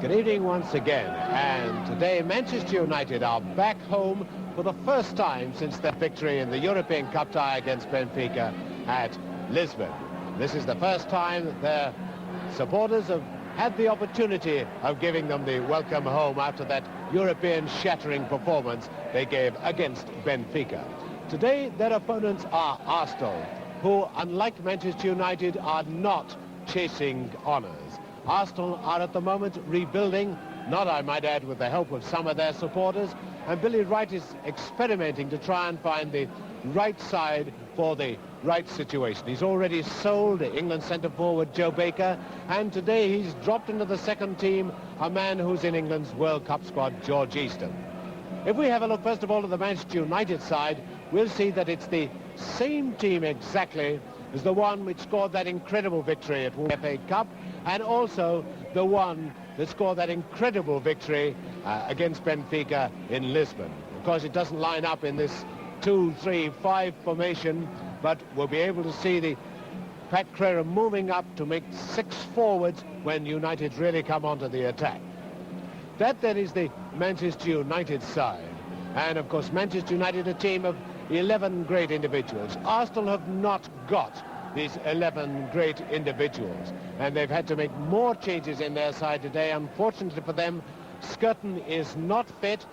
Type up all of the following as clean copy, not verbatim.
Good evening once again, and today Manchester United are back home for the first time since their victory in the European Cup tie against Benfica at Lisbon. This is the first time their supporters have had the opportunity of giving them the welcome home after that European shattering performance they gave against Benfica. Today their opponents are Arsenal, who, unlike Manchester United, are not chasing honours. Arsenal are at the moment rebuilding, not, I might add, with the help of some of their supporters, and Billy Wright is experimenting to try and find the right side for the right situation. He's already sold England centre-forward Joe Baker, and today he's dropped into the second team a man who's in England's World Cup squad, George Easton. If we have a look, first of all, at the Manchester United side, we'll see that it's the same team exactly as the one which scored that incredible victory at the FA Cup, and also the one that scored that incredible victory against Benfica in Lisbon. Of course, it doesn't line up in this 2-3-5 formation, but we'll be able to see the Pat Creran moving up to make 6 forwards when United really come onto the attack. That then is the Manchester United side. And of course, Manchester United, a team of 11 great individuals. Arsenal have not got these 11 great individuals, and they've had to make more changes in their side today. Unfortunately for them, Skirton is not fit,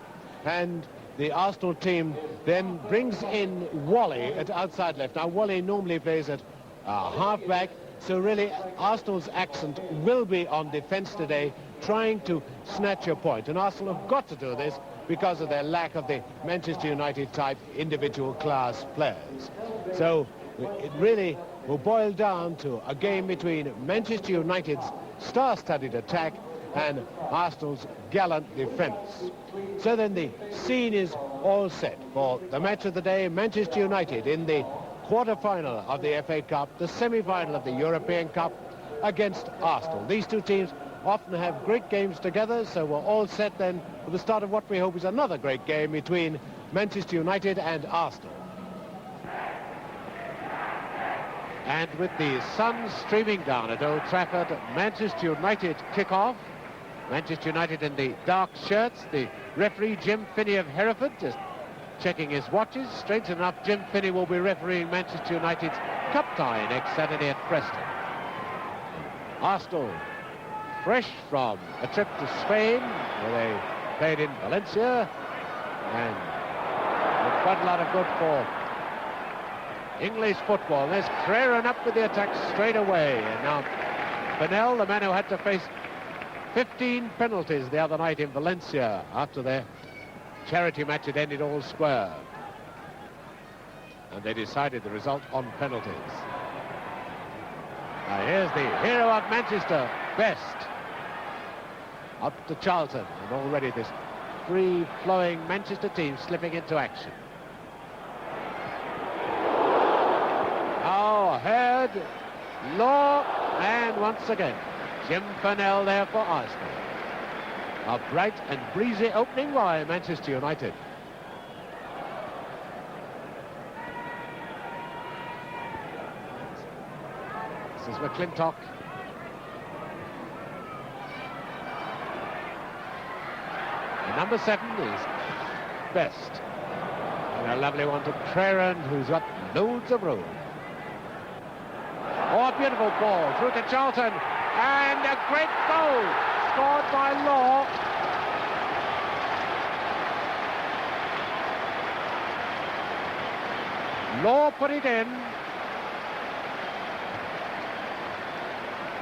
and the Arsenal team then brings in Wally at outside left. Now, Wally normally plays at half-back, so really Arsenal's accent will be on defence today, trying to snatch a point. And Arsenal have got to do this because of their lack of the Manchester United type individual class players. So it really will boil down to a game between Manchester United's star-studded attack and Arsenal's gallant defence. So then the scene is all set for the match of the day. Manchester United in the quarter-final of the FA Cup, the semi-final of the European Cup against Arsenal. These two teams often have great games together, so we're all set then for the start of what we hope is another great game between Manchester United and Arsenal. And with the sun streaming down at Old Trafford, Manchester United kick off. Manchester United in the dark shirts. The referee, Jim Finney of Hereford, just checking his watches. Strange enough, Jim Finney will be refereeing Manchester United's cup tie next Saturday at Preston. Arsenal, fresh from a trip to Spain, where they played in Valencia, and with quite a lot of good for English football. There's Creran up with the attack straight away, and now Fennell, the man who had to face 15 penalties the other night in Valencia after their charity match had ended all square, and they decided the result on penalties. Now here's the hero of Manchester, Best, up to Charlton, and already this free-flowing Manchester team slipping into action. Now ahead, Law, and once again Jim Fennell there for Arsenal. A bright and breezy opening by Manchester United. This is McClintock. The number 7 is Best. And a lovely one to Creran, who's got loads of room. Oh, a beautiful ball through to Charlton. And a great goal scored by Law. Law put it in.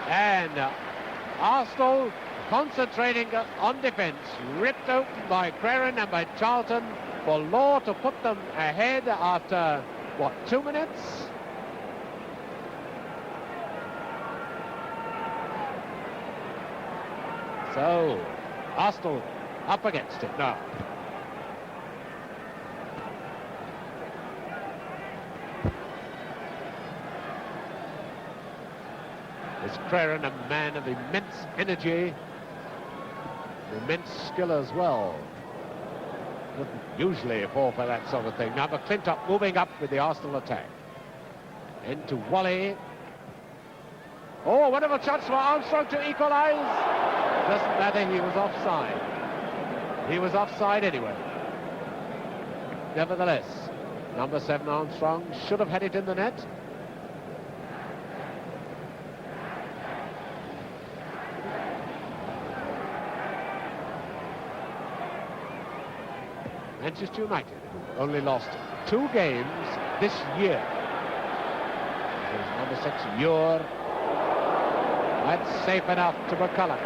And Arsenal concentrating on defence, ripped open by Creran and by Charlton for Law to put them ahead after, what, 2 minutes? So, Arsenal up against it now. It's Creran, a man of immense energy, immense skill as well. Wouldn't usually fall for that sort of thing. Now McClintock moving up with the Arsenal attack. Into Wally. Oh, wonderful chance for Armstrong to equalise. Doesn't matter, he was offside. He was offside anyway. Nevertheless, number 7 Armstrong should have had it in the net. Manchester United, who only lost 2 games this year. There's number 6, Ure. That's safe enough to McCulloch.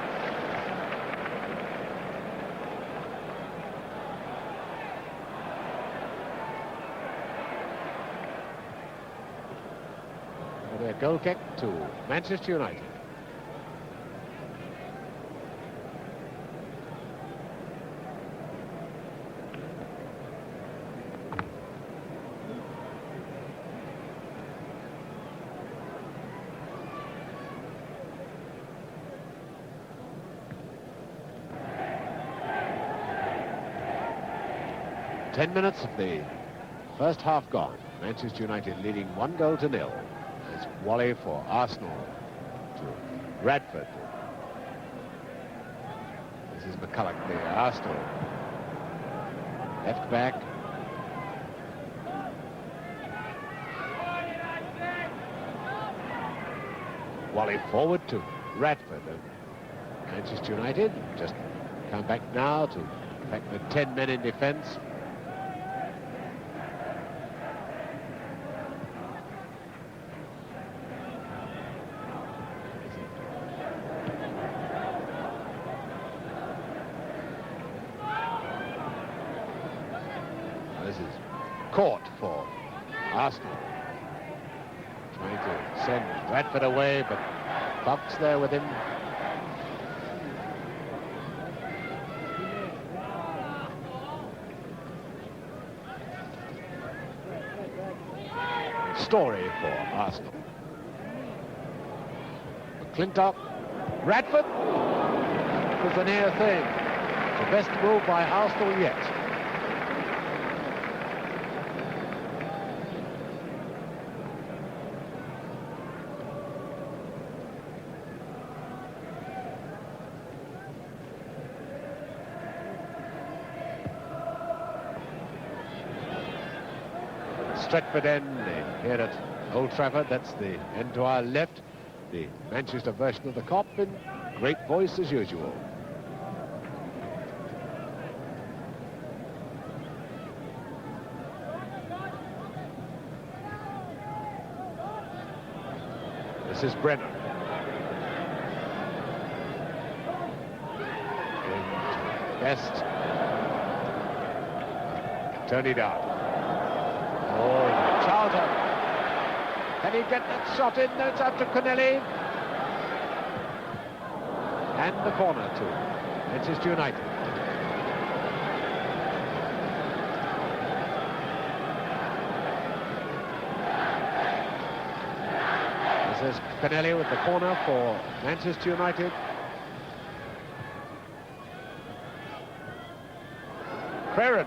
A goal kick to Manchester United. Ten minutes of the first half gone. Manchester United leading 1-0. It's Wally for Arsenal to Radford. This is McCulloch, the Arsenal left back. Wally forward to Radford. And Manchester United just come back now to affect the 10 men in defence. Caught for Arsenal. Trying to send Radford away, but Bump's there with him. Story for Arsenal. McClintock. Radford. It was a near thing. The best move by Arsenal yet. Stretford end here at Old Trafford. That's the end to our left. The Manchester version of the Kop in great voice as usual. This is Brenner. Best. Turn it out. Oh, Charlton. Can he get that shot in? No, it's up to Kenneth. And the corner to Manchester United. This is Kenneth with the corner for Manchester United. Farron.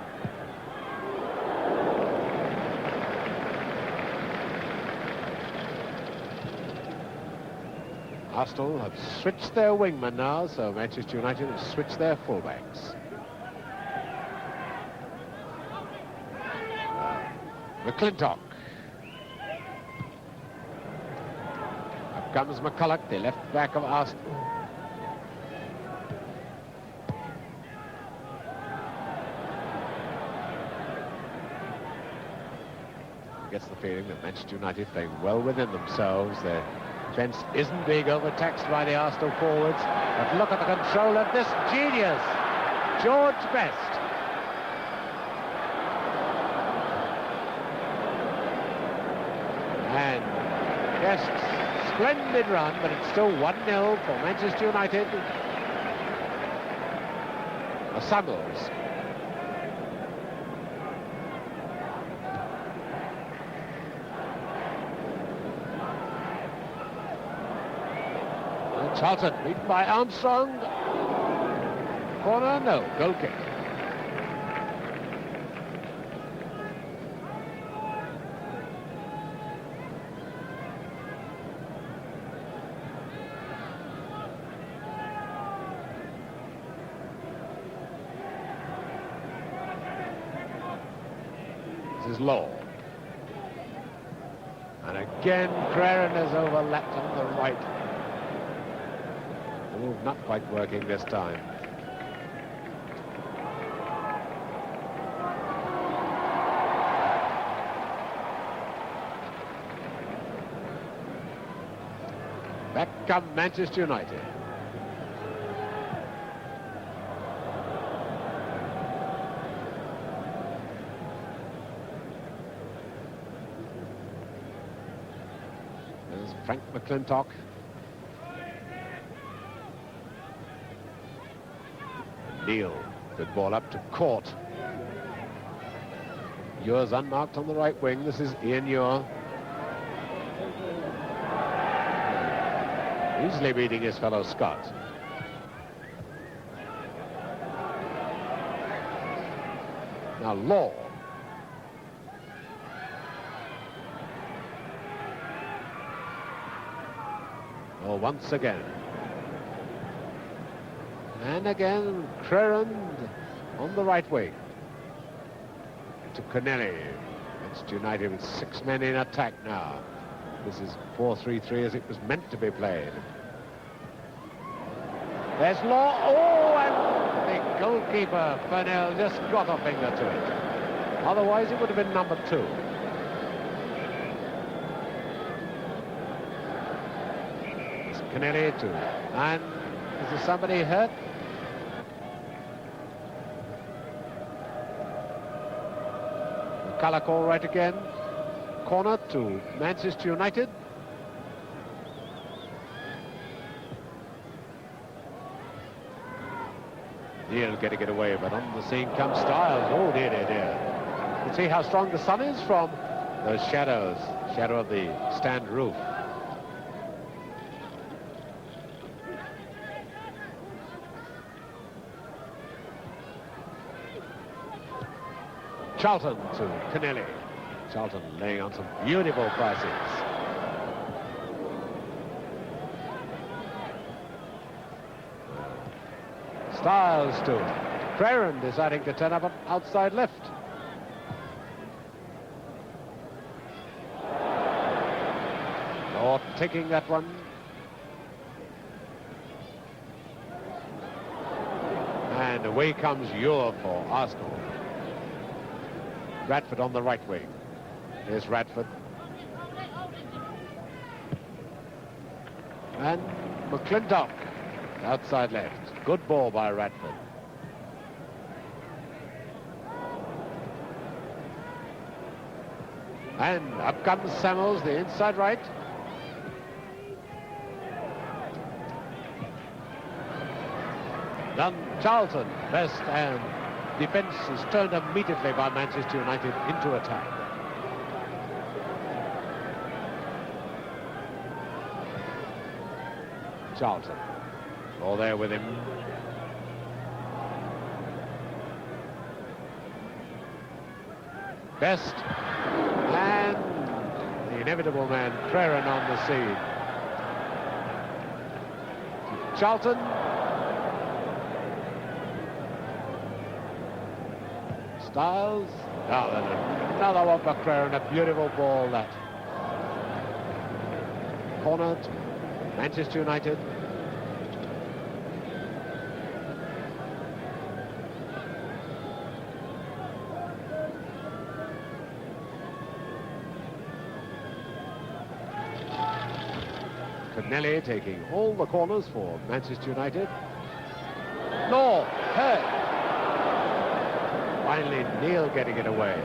Arsenal have switched their wingmen now, so Manchester United have switched their fullbacks. McClintock. Up comes McCulloch, the left back of Arsenal. Gets the feeling that Manchester United playing well within themselves. Their defence isn't being overtaxed by the Arsenal forwards. But look at the control of this genius, George Best. And yes, splendid run, but it's still 1-0 for Manchester United. Samuels. Charlton beaten by Armstrong. Corner, no, goal kick. is Law. And again, Craren is overlapped on the right. Oh, not quite working this time. Back come Manchester United. There's Frank McClintock. Neil, good ball up to Court. Ewer's unmarked on the right wing. This is Ian Ewer. Easily beating his fellow Scot. Now Law. Oh, once again. And again, Craren on the right wing. To Kenneth. Manchester United with 6 men in attack now. This is 4-3-3 as it was meant to be played. There's Law. Oh, and the goalkeeper, Fernell, just got a finger to it. Otherwise, it would have been number 2. It's Kenneth too. And is there somebody hurt? Colour call right again. Corner to Manchester United. Neil getting it away, but on the scene comes Styles. Oh dear, dear, dear. You can see how strong the sun is from those shadows. Shadow of the stand roof. Charlton to Kenneth. Charlton laying on some beautiful crosses. Styles to Craren, deciding to turn up on outside left. Law taking that one. And away comes Ewer for Arsenal. Radford on the right wing. Here's Radford. And McClintock, outside left. Good ball by Radford. And up comes Samuels, the inside right. Done Charlton, best, and defence is turned immediately by Manchester United into attack. Charlton, all there with him. Best, and the inevitable man, Craren, on the scene. Charlton. Styles. Now then, another one for Craren, a beautiful ball that. Corner to Manchester United. Kenneth taking all the corners for Manchester United. Law, hurt. Finally, Neil getting it away.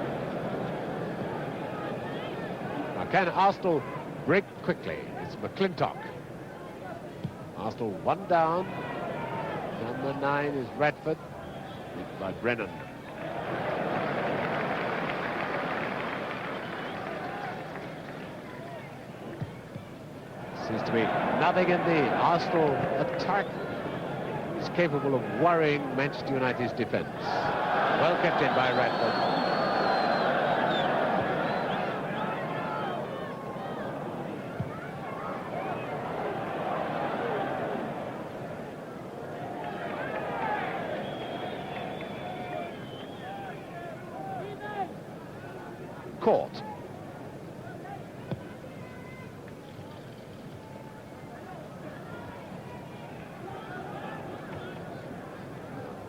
Now, can Arsenal break quickly? It's McClintock. Arsenal one down. Number 9 is Radford, beat by Brennan. Seems to be nothing in the Arsenal attack. Is capable of worrying Manchester United's defence. Well kept in by Radford. caught.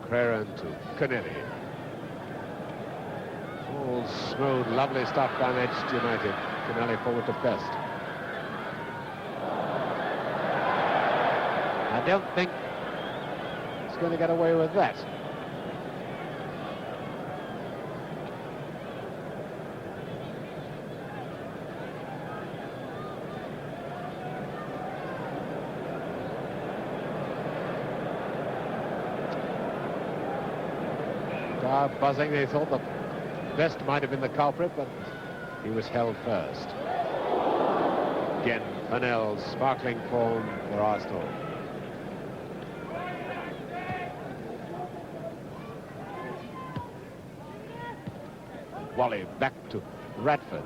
Creran to Kenneth. All smooth, lovely stuff by Manchester United. Kenneth forward to best. I don't think he's going to get away with that. Buzzing, they thought the best might have been the culprit, but he was held first. Again, Fennell's sparkling form for Arsenal. Wally back to Radford.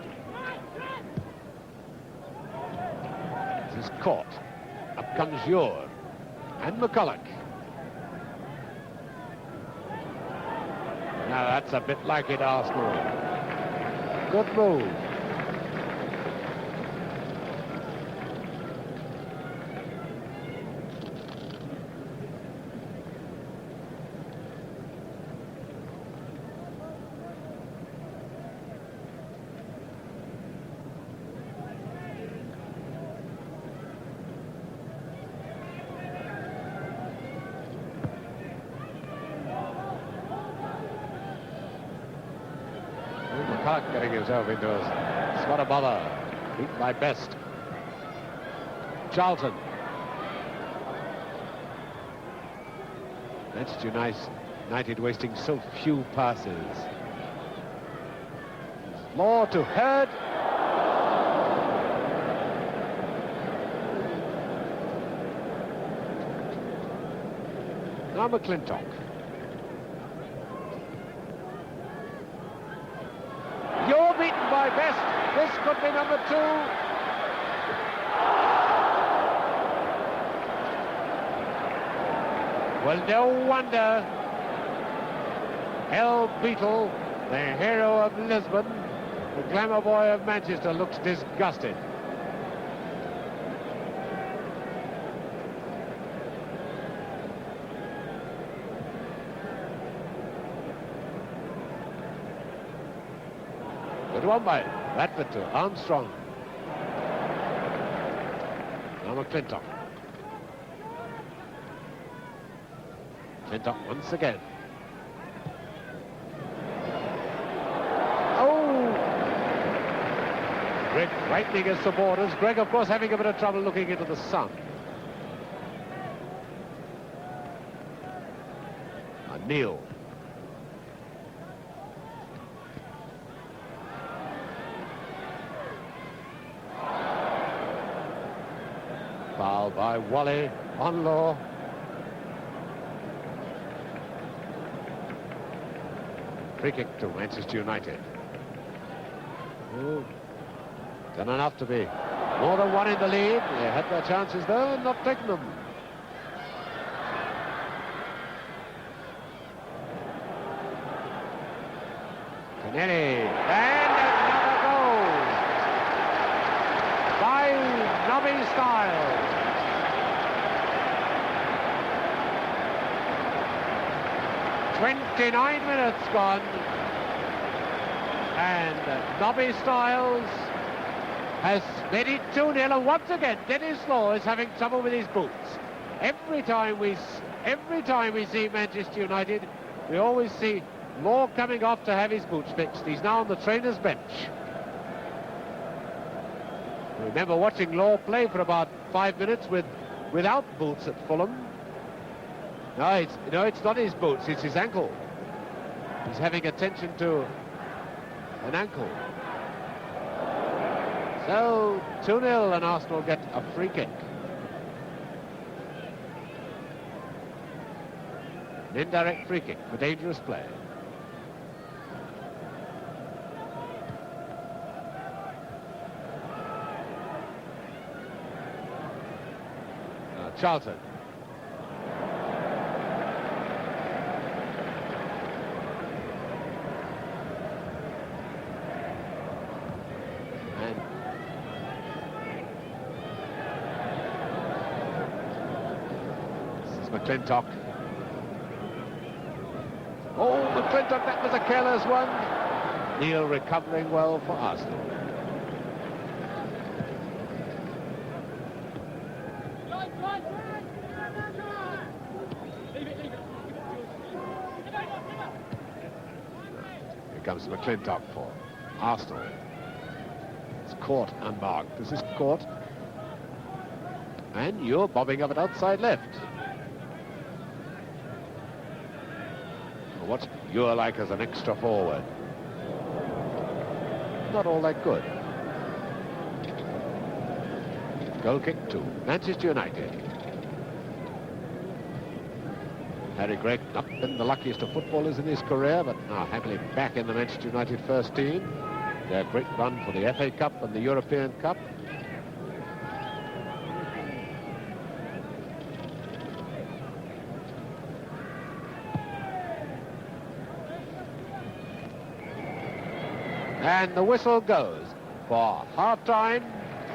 This is caught. Up comes Ure and McCulloch. Now that's a bit like it, Arsenal. Good move. McCulloch getting himself into a spot of bother. Beat by Best. Charlton. Manchester United wasting so few passes. Law to Hurd. Now McClintock. You're beaten by Best. This could be number 2. Well, no wonder El Beetle, the hero of Lisbon, the glamour boy of Manchester, looks disgusted. Good one by Radford to Armstrong. Now McClintock. McClintock once again. Oh! Greg frightening his supporters. Greg, of course, having a bit of trouble looking into the sun. Neil. Foul by Wally on Law. Free kick to Manchester United. Ooh. Done enough to be more than one in the lead. They had their chances though and not taken them. Kenneth, and another goal by Nobby Styles. "29 minutes gone, and Nobby Styles has made it 2-0, and once again Dennis Law is having trouble with his boots. Every time we see Manchester United, we always see Law coming off to have his boots fixed. He's now on the trainer's bench. I remember watching Law play for about 5 minutes without boots at Fulham. No, it's not his boots, it's his ankle. He's having attention to an ankle. So 2-0 and Arsenal get a free kick. An indirect free kick for dangerous play. Charlton. McClintock. Oh, McClintock, that was a careless one. Neil recovering well for Arsenal. Here comes McClintock for Arsenal. It's caught unmarked. This is caught. And you're bobbing up at outside left. What's you're like as an extra forward? Not all that good. Goal kick to Manchester United. Harry Gregg, not been the luckiest of footballers in his career, but now happily back in the Manchester United first team. Their great run for the FA Cup and the European Cup. And the whistle goes for half-time.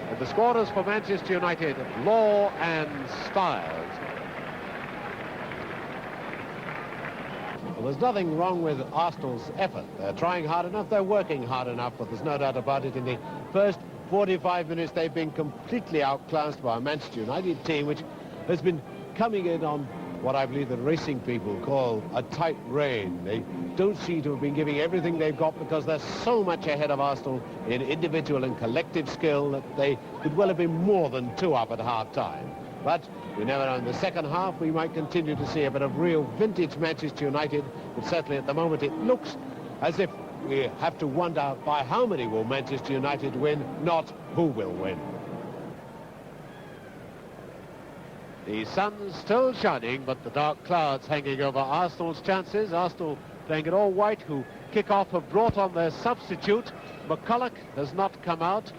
And the scorers for Manchester United, Law and Stiles. Well, there's nothing wrong with Arsenal's effort. They're trying hard enough, they're working hard enough, but there's no doubt about it. In the first 45 minutes, they've been completely outclassed by a Manchester United team, which has been coming in on what I believe the racing people call a tight rein. They don't seem to have been giving everything they've got because they're so much ahead of Arsenal in individual and collective skill that they could well have been more than 2 up at half-time. But we never know, in the second half we might continue to see a bit of real vintage Manchester United, but certainly at the moment it looks as if we have to wonder by how many will Manchester United win, not who will win. The sun's still shining, but the dark clouds hanging over Arsenal's chances. Arsenal playing it all white, who kick off have brought on their substitute. McCulloch has not come out,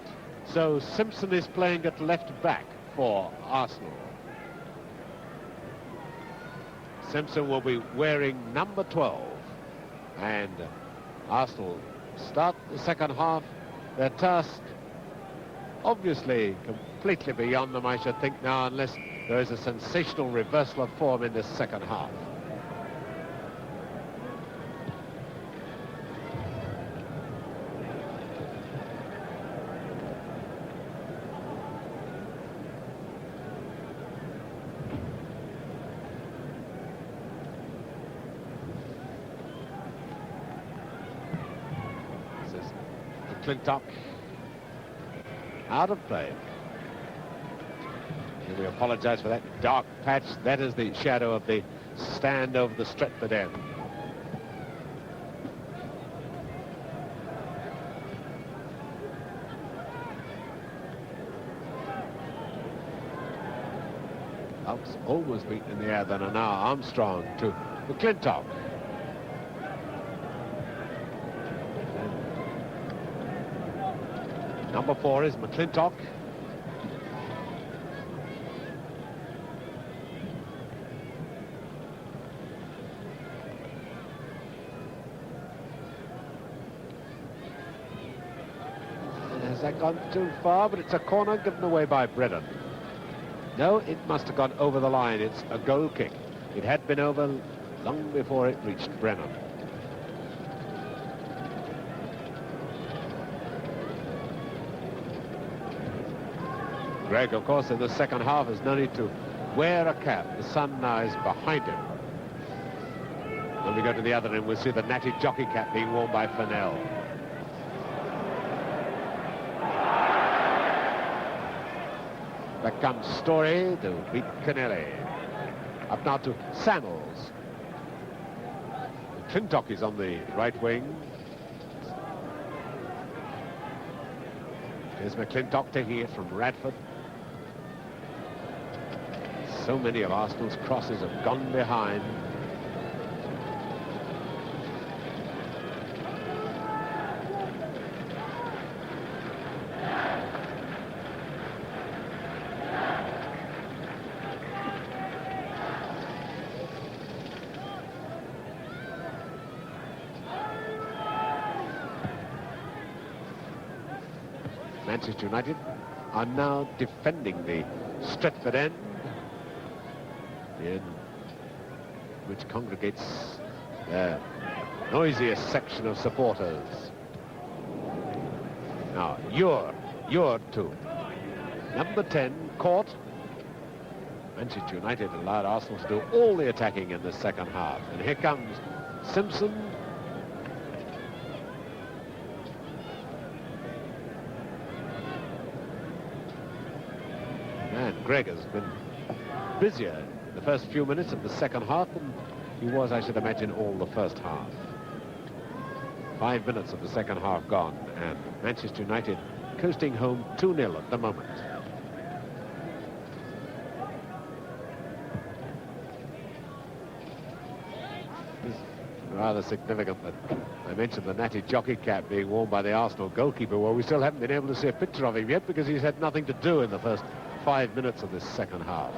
so Simpson is playing at left back for Arsenal. Simpson will be wearing number 12. And Arsenal start the second half. Their task obviously completely beyond them, I should think now, unless there is a sensational reversal of form in this second half. This is McClintock out of play. We apologise for that dark patch. That is the shadow of the stand over the Stretford end. Alps almost beaten in the air then, and now Armstrong to McClintock. Number 4 is McClintock. Has that gone too far? But it's a corner given away by Brennan. No, it must have gone over the line. It's a goal kick. It had been over long before it reached Brennan. Gregg, of course, in the second half has no need to wear a cap. The sun now is behind him. When we go to the other end, we'll see the natty jockey cap being worn by Fennell. Back comes Story to beat Kenneth. Up now to Samuels. McClintock is on the right wing. Here's McClintock taking it from Radford. So many of Arsenal's crosses have gone behind. Manchester United are now defending the Stretford end. in which congregates the noisiest section of supporters. Now, you're too. Number 10, caught. Manchester United allowed Arsenal to do all the attacking in the second half. And here comes Simpson. And Greg has been busier in the first few minutes of the second half than he was, I should imagine, all the first half. 5 minutes of the second half gone, and Manchester United coasting home 2-0 at the moment. It's rather significant that I mentioned the natty jockey cap being worn by the Arsenal goalkeeper. Well, we still haven't been able to see a picture of him yet because he's had nothing to do in the first 5 minutes of this second half.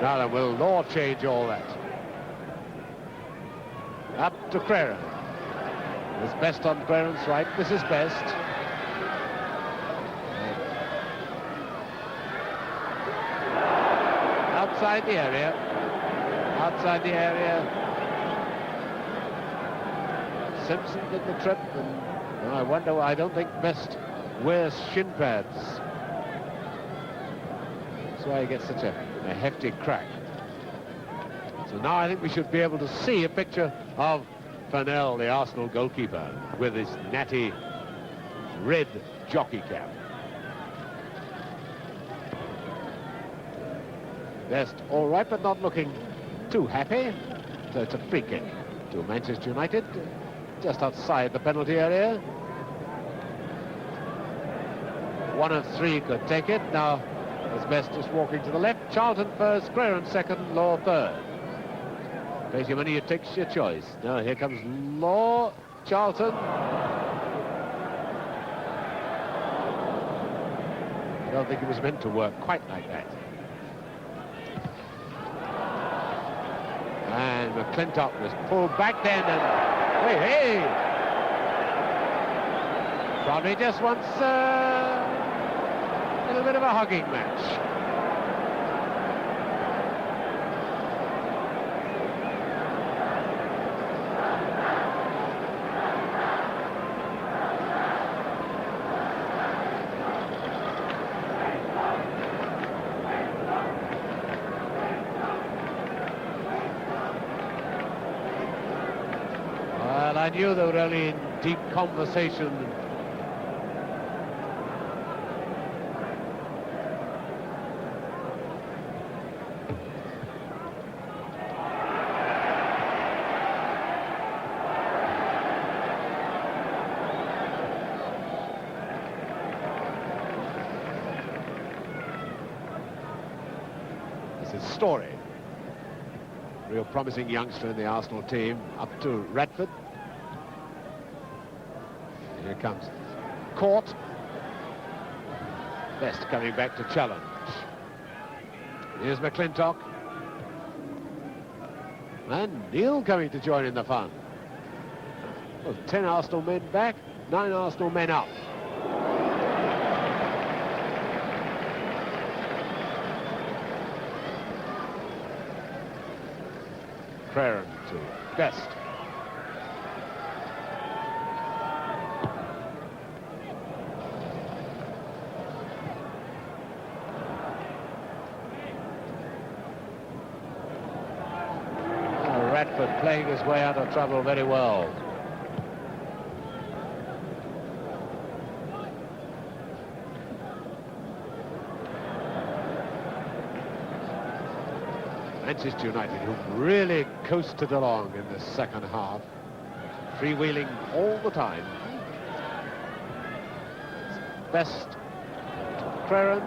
Now then, will Law change all that? Up to Creran. It's Best on Creran's right. This is Best. Outside the area. Outside the area. Simpson did the trip, and I wonder, I don't think Best wears shin pads. That's why he gets such a hefty crack. So now I think we should be able to see a picture of Fennell, the Arsenal goalkeeper, with his natty red jockey cap. Best all right, but not looking too happy. So it's a free kick to Manchester United, just outside the penalty area. One of three could take it. Now, as Best is walking to the left. Charlton first, Creran second, Law third. Pays your money, you take your choice. Now here comes Law, Charlton. I don't think it was meant to work quite like that. And McClintock was pulled back then, and hey! Probably just wants a little bit of a hugging match. I knew they were only in deep conversation. This is Story, real promising youngster in the Arsenal team, up to Radford. Here comes Court. Best coming back to challenge. Here's McClintock. And Neil coming to join in the fun. Well, 10 Arsenal men back, 9 Arsenal men up. Creran to Best. Radford playing his way out of trouble very well. Manchester United, who really coasted along in the second half, freewheeling all the time. Best Creran.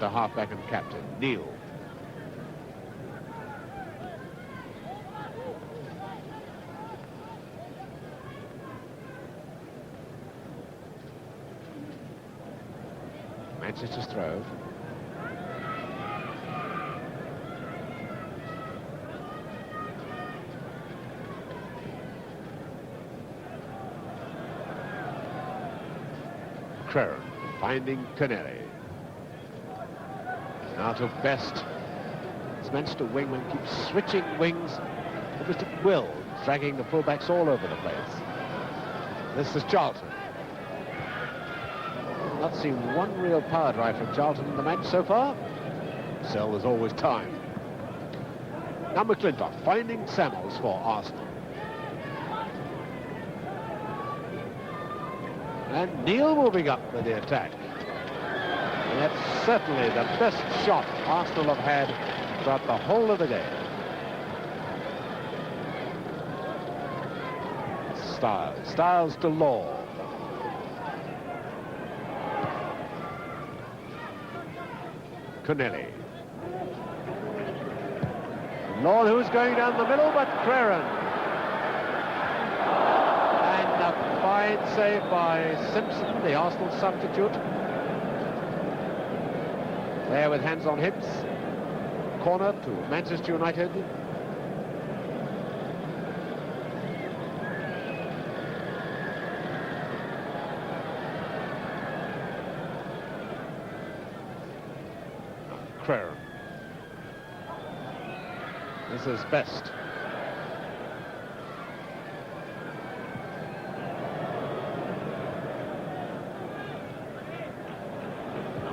The halfback and captain, Neil. Manchester's throw. Creran finding Kenneth. Now to Best. This Manchester wingman keeps switching wings almost at will, dragging the fullbacks all over the place. This is Charlton. Not seen one real power drive from Charlton in the match so far. Still, there's always time. Now McClintock finding Samuels for Arsenal. And Neil moving up with the attack. And that's certainly the best shot Arsenal have had throughout the whole of the game. Styles to Law. Connelly. Law, who's going down the middle, but Creran. And a fine save by Simpson, the Arsenal substitute. There with hands on hips. Corner to Manchester United. Creran. This is Best.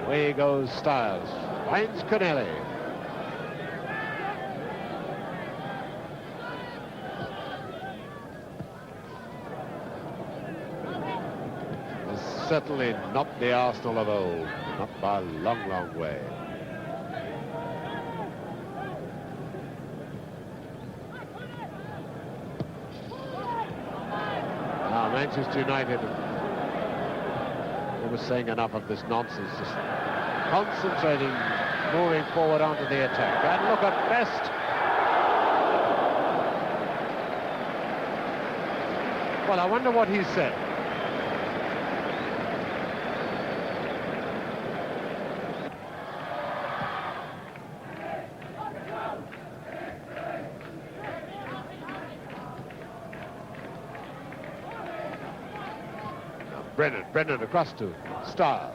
Away goes Styles. Finds Connelly. This is certainly not the Arsenal of old. Not by a long, long way. Manchester United was saying enough of this nonsense, just concentrating, moving forward onto the attack. And look at Best. Well, I wonder what he said. Brennan across to Styles.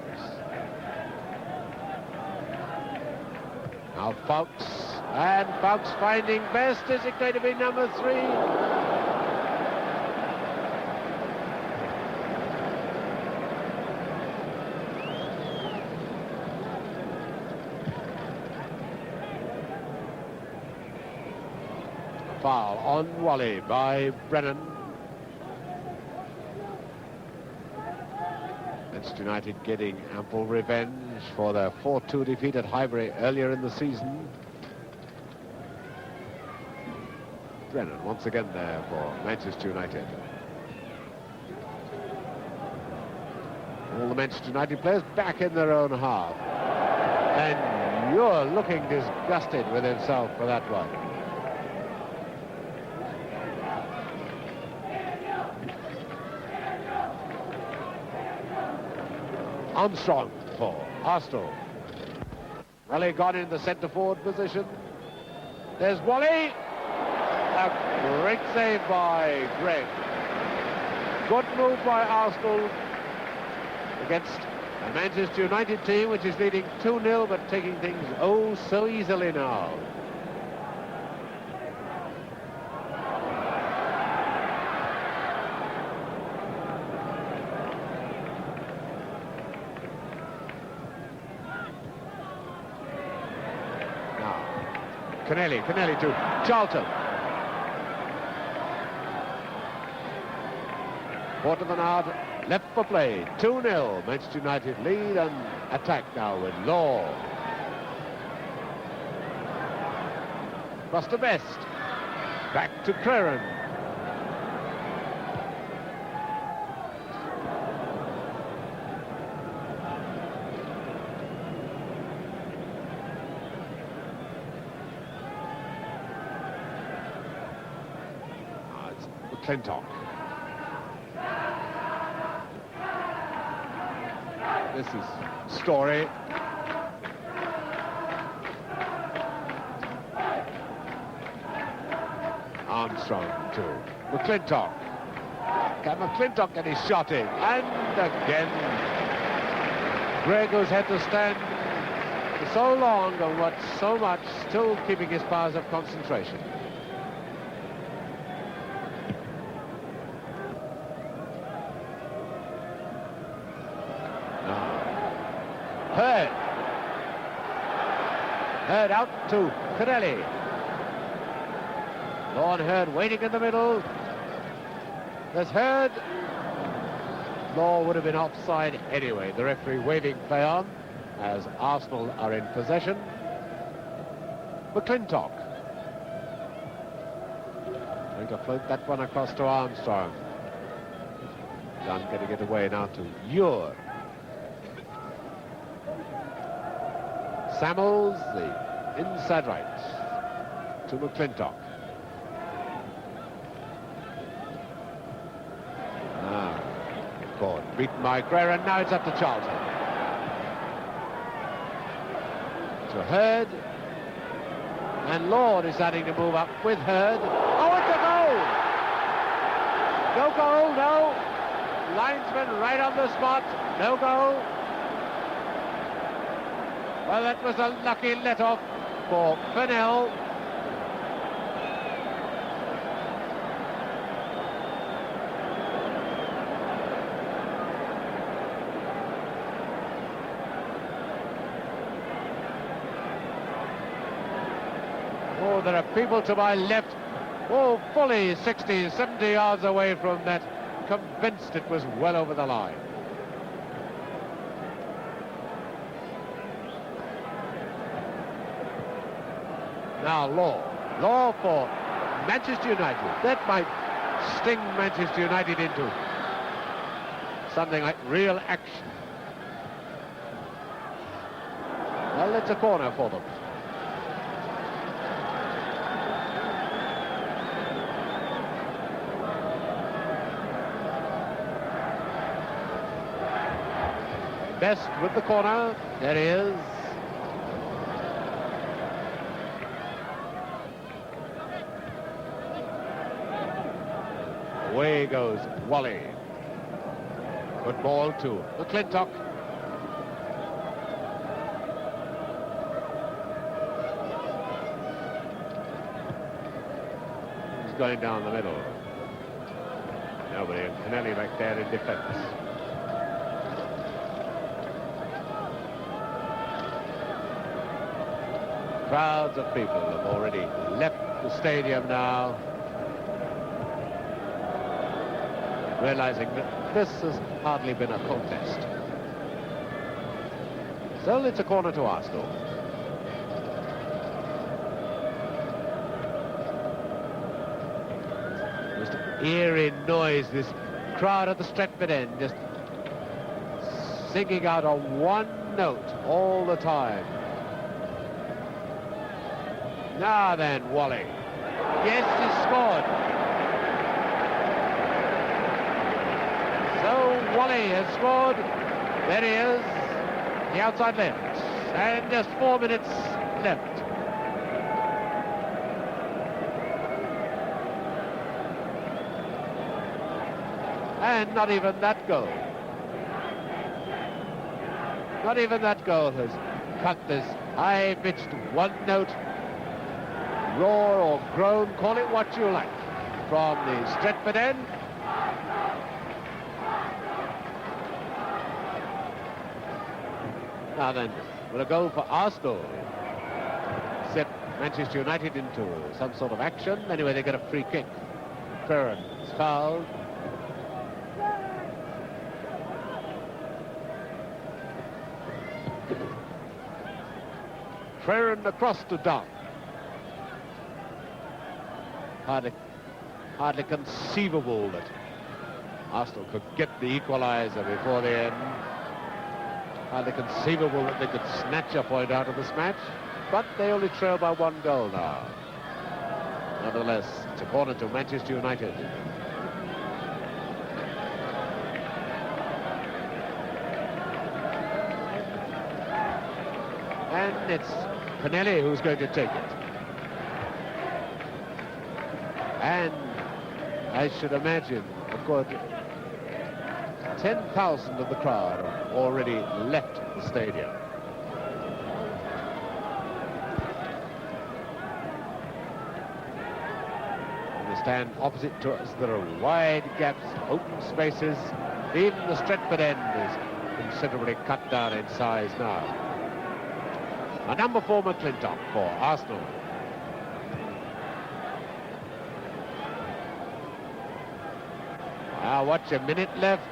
Now Fox, and Fox finding Best. Is it going to be number 3? A foul on Wally by Brennan. Manchester United getting ample revenge for their 4-2 defeat at Highbury earlier in the season. Brennan once again there for Manchester United. All the Manchester United players back in their own half. And you're looking disgusted with himself for that one. Armstrong for Arsenal. Wally gone in the centre-forward position. There's Wally. A great save by Greg. Good move by Arsenal against a Manchester United team which is leading 2-0 but taking things oh so easily now. Kennelly to Charlton. Quarter of an hour left for play. 2-0. Manchester United lead and attack now with Law. Cross to Best. Back to Creran. McClintock. This is Story. Armstrong to McClintock. Can McClintock get his shot in? And again, Greg, who's had to stand for so long and watch so much, still keeping his powers of concentration. Hurd out to Kenneth. Lorne Hurd waiting in the middle. There's Hurd. Law would have been offside anyway. The referee waving play on as Arsenal are in possession. McClintock going to float that one across to Armstrong. Dunn getting it away now to Ure. Samuels, the inside right to McClintock. Beaten by Greer, and now it's up to Charlton. To Hurd. And Lord is starting to move up with Hurd. Oh, it's a goal! No goal, no. Linesman right on the spot. No goal. Well, that was a lucky let-off for Fennell. Oh, there are people to my left, oh, fully 60, 70 yards away from that, convinced it was well over the line. Now Law for Manchester United. That might sting Manchester United into something like real action. Well, it's a corner for them. Best with the corner. There he is. Away goes Wally. Good ball to McClintock. He's going down the middle. Nobody, and Kenneth back there in defence. Crowds of people have already left the stadium now, realizing that this has hardly been a contest. So it's a corner to Arsenal. Just eerie noise, this crowd at the Stretford end, just singing out on one note all the time. Now then, Wally. Yes, he scored. So Wally has scored. There he is, the outside left. And just 4 minutes left. And not even that goal. Not even that goal has cut this high-pitched one-note roar or groan, call it what you like, from the Stretford end. Now then, will a goal for Arsenal set Manchester United into some sort of action? Anyway, they get a free kick. Ferran is fouled. Ferran across to Dunn. Hardly conceivable that Arsenal could get the equaliser before the end. Hardly conceivable that they could snatch a point out of this match. But they only trail by 1 goal now. Nevertheless, it's a corner to Manchester United. And it's Kenneth who's going to take it. And I should imagine, of course, 10,000 of the crowd have already left the stadium. In the stand opposite to us, there are wide gaps, open spaces. Even the Stretford end is considerably cut down in size now. A number 4 McClintock for Arsenal. Now watch, a minute left.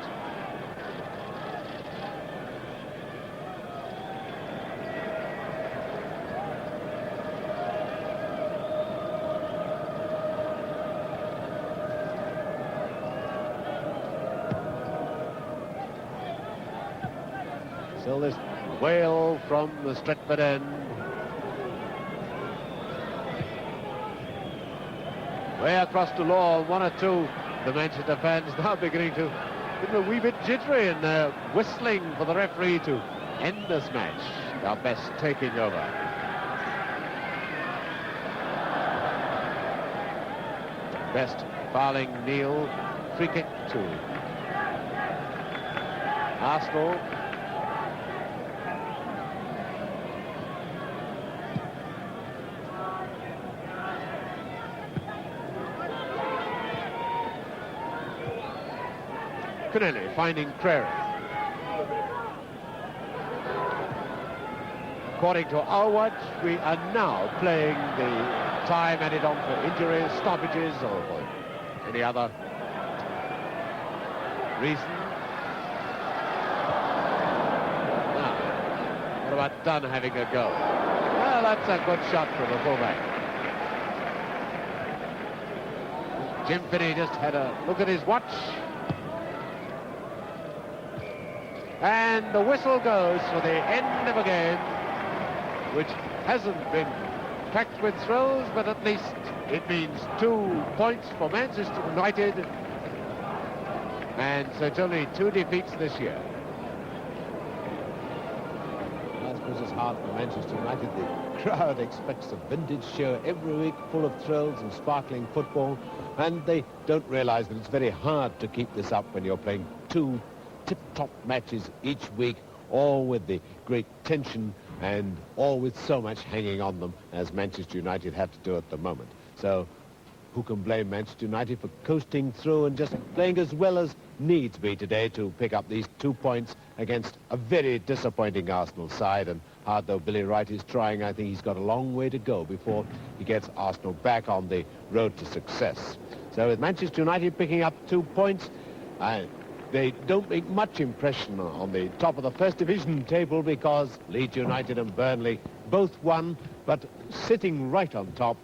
Still this wail from the Stretford end. Way across the lawn, 1 or 2. The Manchester fans now beginning to get a wee bit jittery and whistling for the referee to end this match. Our best taking over. Best fouling Neil. Free kick to Arsenal. Kenneth finding Crary. According to our watch, we are now playing the time added on for injuries, stoppages, or for any other reason. Now, what about Dunn having a go? Well, that's a good shot from the fullback. Jim Finney just had a look at his watch. And the whistle goes for the end of a game, which hasn't been packed with thrills, but at least it means 2 points for Manchester United. And so it's only 2 defeats this year. I suppose it's hard for Manchester United. The crowd expects a vintage show every week, full of thrills and sparkling football, and they don't realise that it's very hard to keep this up when you're playing 2 tip-top matches each week, all with the great tension and all with so much hanging on them as Manchester United have to do at the moment. So who can blame Manchester United for coasting through and just playing as well as needs be today to pick up these 2 points against a very disappointing Arsenal side? And hard though Billy Wright is trying, I think he's got a long way to go before he gets Arsenal back on the road to success. So with Manchester United picking up 2 points, they don't make much impression on the top of the First Division table because Leeds United and Burnley both won, but sitting right on top,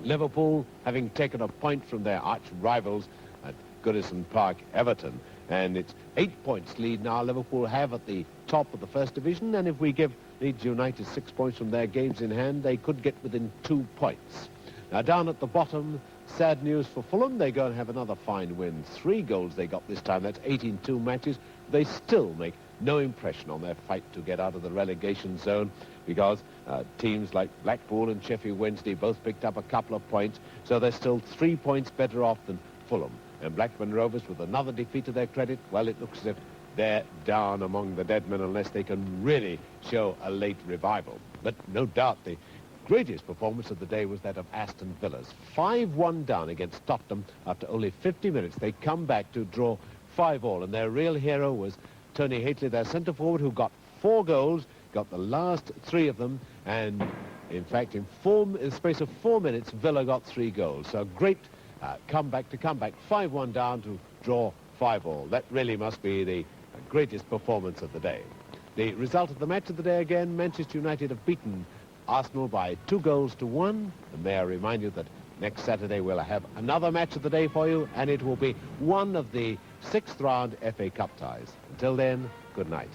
Liverpool having taken a point from their arch rivals at Goodison Park, Everton. And it's 8 points lead now Liverpool have at the top of the First Division, and if we give Leeds United 6 points from their games in hand, they could get within 2 points. Now down at the bottom, sad news for Fulham. They go and have another fine win. 3 goals they got this time. That's 8 in 2 matches. They still make no impression on their fight to get out of the relegation zone because teams like Blackpool and Sheffield Wednesday both picked up a couple of points. So they're still 3 points better off than Fulham. And Blackburn Rovers with another defeat to their credit, well, it looks as if they're down among the dead men unless they can really show a late revival. But no doubt the greatest performance of the day was that of Aston Villa's. 5-1 down against Tottenham after only 50 minutes. They come back to draw 5-5, and their real hero was Tony Haitley, their centre-forward, who got 4 goals, got the last 3 of them, and in fact, in the space of 4 minutes, Villa got 3 goals. So a great comeback to come back, 5-1 down to draw 5-5. That really must be the greatest performance of the day. The result of the match of the day again, Manchester United have beaten Arsenal by 2-1, and may I remind you that next Saturday we'll have another match of the day for you, and it will be one of the 6th round FA Cup ties. Until then, good night.